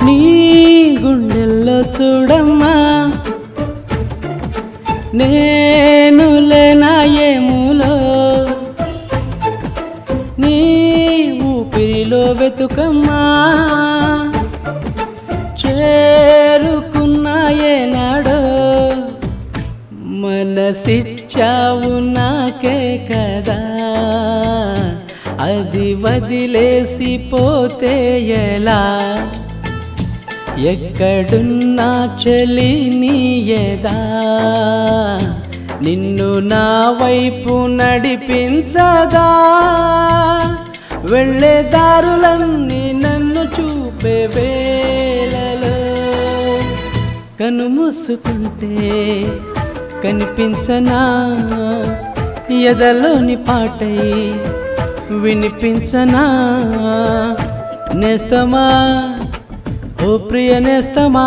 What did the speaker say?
నీ గుండెల్లో చూడమ్మా నేను లేనా ఏములో నీ ఊపిరిలో వెతుకమ్మా చేరుకున్నా ఏనాడో మనసిచ్చావు నాకే కదా అది వదిలేసి పోతే ఎలా ఎక్కడున్నా చెలి నీయదా నిన్ను నా వైపు నడిపించదా వెళ్ళే దారులన్నీ నన్ను చూపే వేళలో కనుమూసుకుంటే కనిపించనా ఎదలోని పాటై వినిపించనా నేస్తమా ఓ ప్రియ నేస్తమా